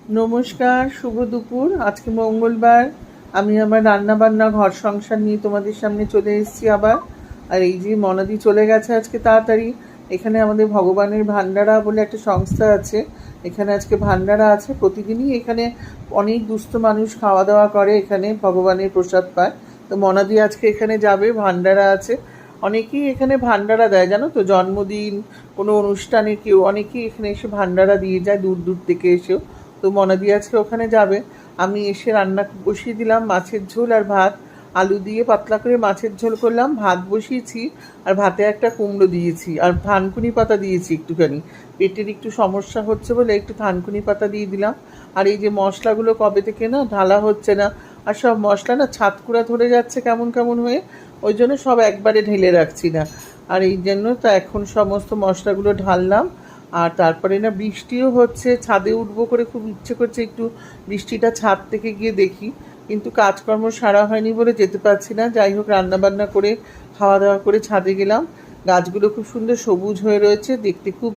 নমস্কার, শুভ দুপুর। আজকে মঙ্গলবার। আমি আমার রান্নাবান্না ঘর সংসার নিয়ে তোমাদের সামনে চলে এসেছি আবার। আর এই যে মনাদি চলে গেছে আজকে তাড়াতাড়ি। এখানে আমাদের ভগবানের ভান্ডারা বলে একটা সংস্থা আছে, এখানে আজকে ভান্ডারা আছে। প্রতিদিনই এখানে অনেক দুস্থ মানুষ খাওয়া দাওয়া করে, এখানে ভগবানের প্রসাদ পায়। তো মনাদি আজকে এখানে যাবে, ভান্ডারা আছে। অনেকেই এখানে ভান্ডারা দেয়, জানো তো, জন্মদিন কোনো অনুষ্ঠানে কেউ অনেকেই এখানে এসে ভান্ডারা দিয়ে যায়, দূর দূর থেকে এসেও। তো মনাদি আজকে ওখানে যাবে। আমি এসে রান্না বসিয়ে দিলাম, মাছের ঝোল আর ভাত। আলু দিয়ে পাতলা করে মাছের ঝোল করলাম, ভাত বসিয়েছি। আর ভাতে একটা কুমড়ো দিয়েছি, আর থানকুনি পাতা দিয়েছি একটুখানি। পেটের একটু সমস্যা হচ্ছে বলে একটু থানকুনি পাতা দিয়ে দিলাম। আর এই যে মশলাগুলো কবে থেকে না ঢালা হচ্ছে না, আর সব মশলা না ছাতকুড়া ধরে যাচ্ছে কেমন কেমন হয়ে, ওই জন্য সব একবারে ঢেলে রাখছি না। আর এই জন্য তো এখন সমস্ত মশলাগুলো ঢাললাম। আর তারপরে না বৃষ্টিও হচ্ছে, ছাদে উঠবো করে খুব ইচ্ছে করছে, একটু বৃষ্টিটা ছাদ থেকে গিয়ে দেখি, কিন্তু কাজকর্ম সারা হয়নি বলে যেতে পারছি না। যাই হোক, রান্নাবান্না করে খাওয়া দাওয়া করে ছাদে গেলাম। গাছগুলো খুব সুন্দর সবুজ হয়ে রয়েছে, দেখতে খুব